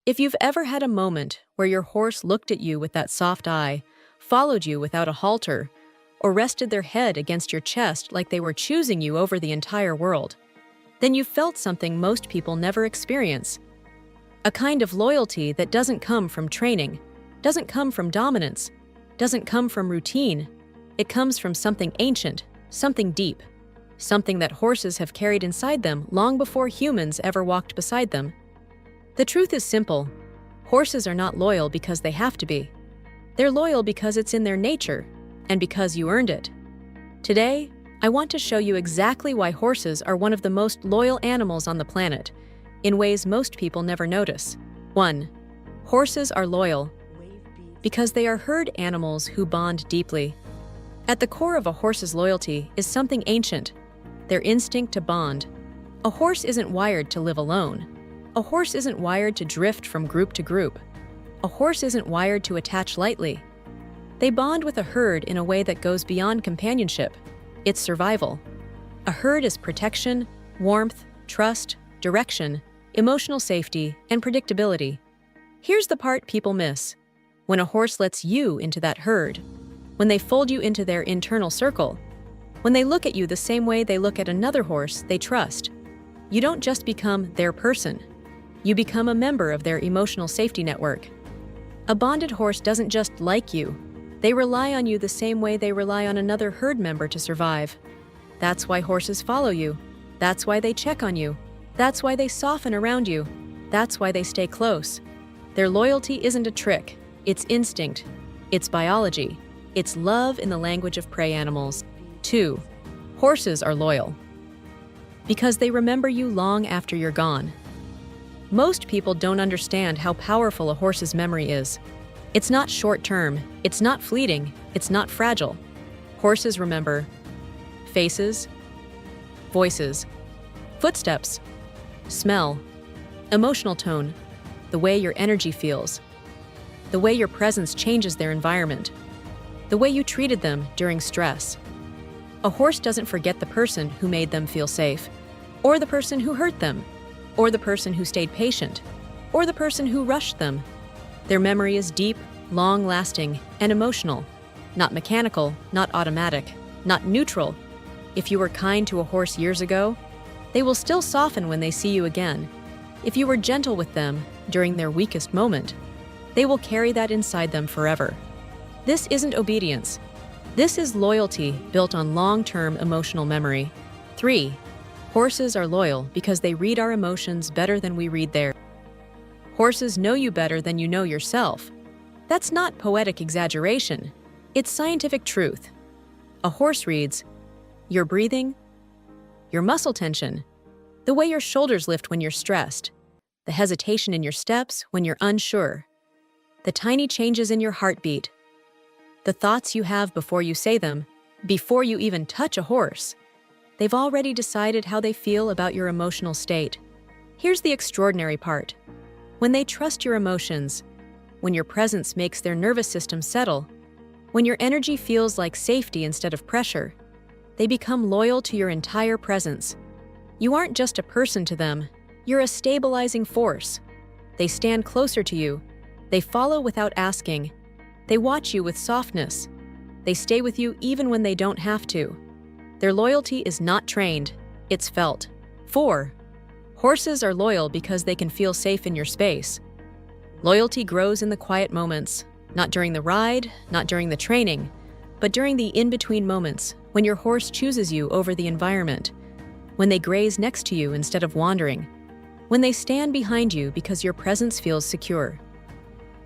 If you've ever had a moment where your horse looked at you with that soft eye, followed you without a halter, or rested their head against your chest like they were choosing you over the entire world, then you felt something most people never experience. A kind of loyalty that doesn't come from training, doesn't come from dominance, doesn't come from routine. It comes from something ancient, something deep, something that horses have carried inside them long before humans ever walked beside them. The truth is simple. Horses are not loyal because they have to be. They're loyal because it's in their nature, and because you earned it. Today, I want to show you exactly why horses are one of the most loyal animals on the planet, in ways most people never notice. 1. Horses are loyal because they are herd animals who bond deeply. At the core of a horse's loyalty is something ancient, their instinct to bond. A horse isn't wired to live alone. A horse isn't wired to drift from group to group. A horse isn't wired to attach lightly. They bond with a herd in a way that goes beyond companionship. It's survival. A herd is protection, warmth, trust, direction, emotional safety, and predictability. Here's the part people miss. When a horse lets you into that herd, when they fold you into their internal circle, when they look at you the same way they look at another horse they trust, you don't just become their person. You become a member of their emotional safety network. A bonded horse doesn't just like you. They rely on you the same way they rely on another herd member to survive. That's why horses follow you. That's why they check on you. That's why they soften around you. That's why they stay close. Their loyalty isn't a trick. It's instinct. It's biology. It's love in the language of prey animals. 2. Horses are loyal because they remember you long after you're gone. Most people don't understand how powerful a horse's memory is. It's not short-term, it's not fleeting, it's not fragile. Horses remember faces, voices, footsteps, smell, emotional tone, the way your energy feels, the way your presence changes their environment, the way you treated them during stress. A horse doesn't forget the person who made them feel safe, or the person who hurt them, or the person who stayed patient, or the person who rushed them. Their memory is deep, long-lasting, and emotional, not mechanical, not automatic, not neutral. If you were kind to a horse years ago, they will still soften when they see you again. If you were gentle with them during their weakest moment, they will carry that inside them forever. This isn't obedience. This is loyalty built on long-term emotional memory. 3. Horses are loyal because they read our emotions better than we read theirs. Horses know you better than you know yourself. That's not poetic exaggeration. It's scientific truth. A horse reads your breathing, your muscle tension, the way your shoulders lift when you're stressed, the hesitation in your steps when you're unsure, the tiny changes in your heartbeat, the thoughts you have before you say them, before you even touch a horse. They've already decided how they feel about your emotional state. Here's the extraordinary part. When they trust your emotions, when your presence makes their nervous system settle, when your energy feels like safety instead of pressure, they become loyal to your entire presence. You aren't just a person to them, you're a stabilizing force. They stand closer to you. They follow without asking. They watch you with softness. They stay with you even when they don't have to. Their loyalty is not trained, it's felt. 4. Horses are loyal because they can feel safe in your space. Loyalty grows in the quiet moments, not during the ride, not during the training, but during the in-between moments when your horse chooses you over the environment, when they graze next to you instead of wandering, when they stand behind you because your presence feels secure,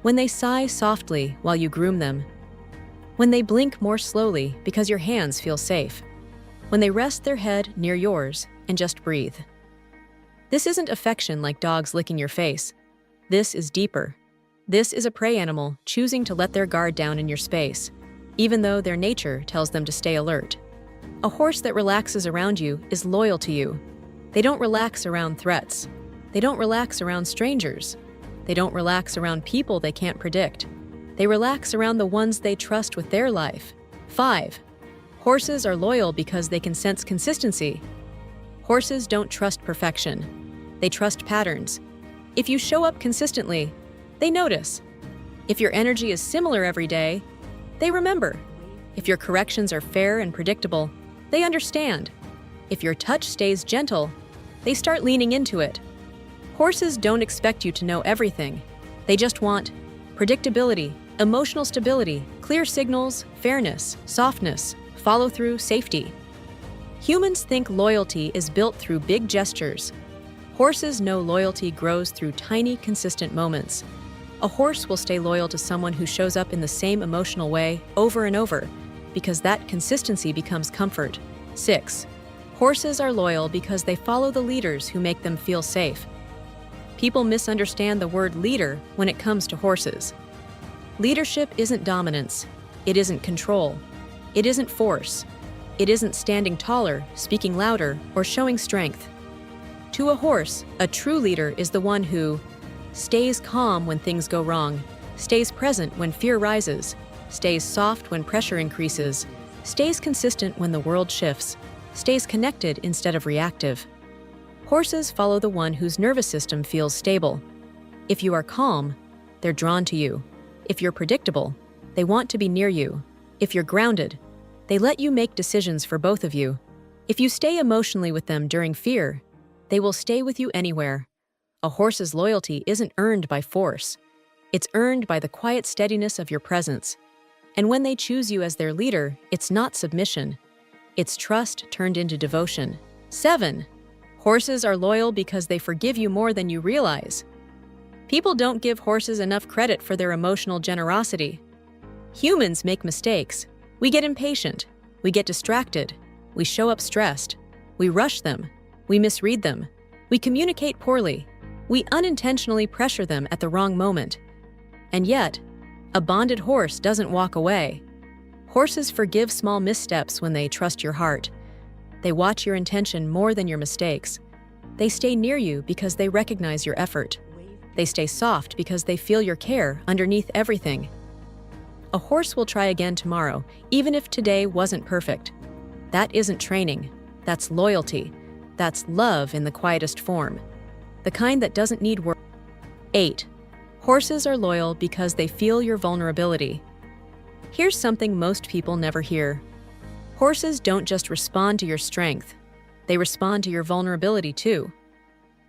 when they sigh softly while you groom them, when they blink more slowly because your hands feel safe, when they rest their head near yours and just breathe. This isn't affection like dogs licking your face. This is deeper. This is a prey animal choosing to let their guard down in your space, even though their nature tells them to stay alert. A horse that relaxes around you is loyal to you. They don't relax around threats. They don't relax around strangers. They don't relax around people they can't predict. They relax around the ones they trust with their life. 5. Horses are loyal because they can sense consistency. Horses don't trust perfection. They trust patterns. If you show up consistently, they notice. If your energy is similar every day, they remember. If your corrections are fair and predictable, they understand. If your touch stays gentle, they start leaning into it. Horses don't expect you to know everything. They just want predictability, emotional stability, clear signals, fairness, softness, follow-through, safety. Humans think loyalty is built through big gestures. Horses know loyalty grows through tiny, consistent moments. A horse will stay loyal to someone who shows up in the same emotional way over and over, because that consistency becomes comfort. 6. Horses are loyal because they follow the leaders who make them feel safe. People misunderstand the word leader when it comes to horses. Leadership isn't dominance. It isn't control. It isn't force. It isn't standing taller, speaking louder, or showing strength. To a horse, a true leader is the one who stays calm when things go wrong, stays present when fear rises, stays soft when pressure increases, stays consistent when the world shifts, stays connected instead of reactive. Horses follow the one whose nervous system feels stable. If you are calm, they're drawn to you. If you're predictable, they want to be near you. If you're grounded, they let you make decisions for both of you. If you stay emotionally with them during fear, they will stay with you anywhere. A horse's loyalty isn't earned by force. It's earned by the quiet steadiness of your presence. And when they choose you as their leader, it's not submission. It's trust turned into devotion. 7. Horses are loyal because they forgive you more than you realize. People don't give horses enough credit for their emotional generosity. Humans make mistakes. We get impatient. We get distracted. We show up stressed. We rush them. We misread them. We communicate poorly. We unintentionally pressure them at the wrong moment. And yet, a bonded horse doesn't walk away. Horses forgive small missteps when they trust your heart. They watch your intention more than your mistakes. They stay near you because they recognize your effort. They stay soft because they feel your care underneath everything. A horse will try again tomorrow, even if today wasn't perfect. That isn't training. That's loyalty. That's love in the quietest form. The kind that doesn't need words. 8. Horses are loyal because they feel your vulnerability. Here's something most people never hear. Horses don't just respond to your strength. They respond to your vulnerability too.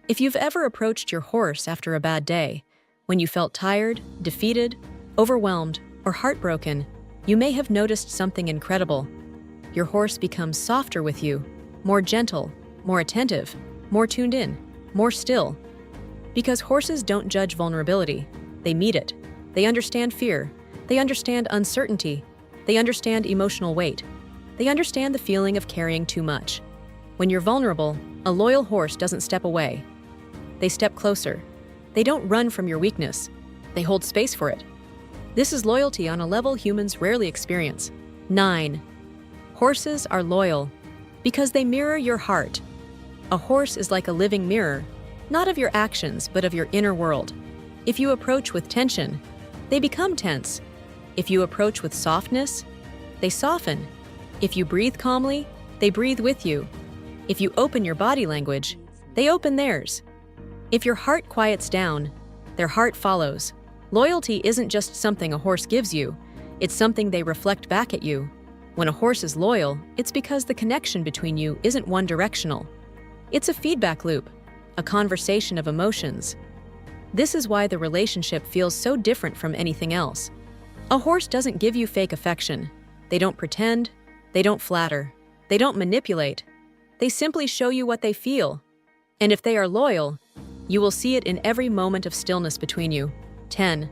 If you've ever approached your horse after a bad day, when you felt tired, defeated, overwhelmed, or heartbroken, you may have noticed something incredible. Your horse becomes softer with you, more gentle, more attentive, more tuned in, more still. Because horses don't judge vulnerability, they meet it. They understand fear. They understand uncertainty. They understand emotional weight. They understand the feeling of carrying too much. When you're vulnerable, a loyal horse doesn't step away. They step closer. They don't run from your weakness. They hold space for it. This is loyalty on a level humans rarely experience. 9. Horses are loyal because they mirror your heart. A horse is like a living mirror, not of your actions, but of your inner world. If you approach with tension, they become tense. If you approach with softness, they soften. If you breathe calmly, they breathe with you. If you open your body language, they open theirs. If your heart quiets down, their heart follows. Loyalty isn't just something a horse gives you, it's something they reflect back at you. When a horse is loyal, it's because the connection between you isn't one-directional. It's a feedback loop, a conversation of emotions. This is why the relationship feels so different from anything else. A horse doesn't give you fake affection. They don't pretend. They don't flatter. They don't manipulate. They simply show you what they feel. And if they are loyal, you will see it in every moment of stillness between you. 10.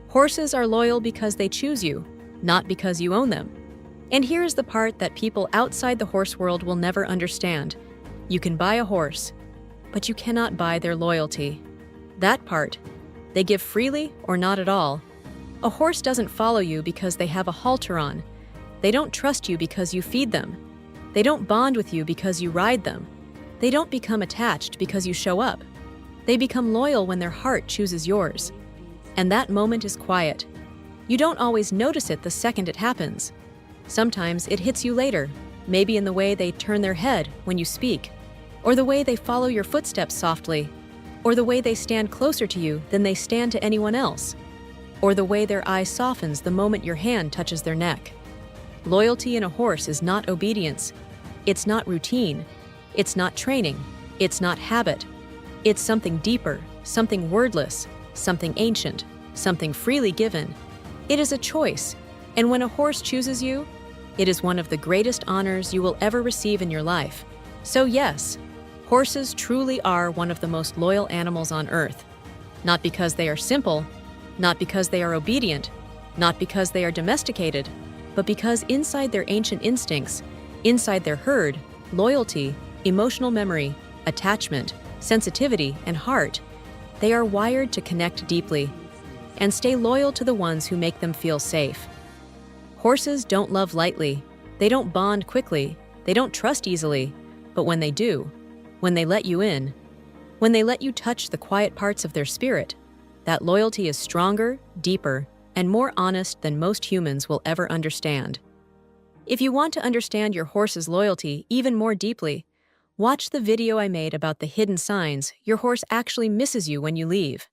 Horses are loyal because they choose you, not because you own them. And here is the part that people outside the horse world will never understand. You can buy a horse, but you cannot buy their loyalty. That part, they give freely or not at all. A horse doesn't follow you because they have a halter on. They don't trust you because you feed them. They don't bond with you because you ride them. They don't become attached because you show up. They become loyal when their heart chooses yours. And that moment is quiet. You don't always notice it the second it happens. Sometimes it hits you later, maybe in the way they turn their head when you speak, or the way they follow your footsteps softly. Or the way they stand closer to you than they stand to anyone else? Or the way their eye softens the moment your hand touches their neck? Loyalty in a horse is not obedience. It's not routine. It's not training. It's not habit. It's something deeper, something wordless, something ancient, something freely given. It is a choice, and when a horse chooses you, it is one of the greatest honors you will ever receive in your life. So yes, horses truly are one of the most loyal animals on earth. Not because they are simple, not because they are obedient, not because they are domesticated, but because inside their ancient instincts, inside their herd, loyalty, emotional memory, attachment, sensitivity, and heart, they are wired to connect deeply and stay loyal to the ones who make them feel safe. Horses don't love lightly, they don't bond quickly, they don't trust easily, but when they do, when they let you in, when they let you touch the quiet parts of their spirit, that loyalty is stronger, deeper, and more honest than most humans will ever understand. If you want to understand your horse's loyalty even more deeply, watch the video I made about the hidden signs your horse actually misses you when you leave.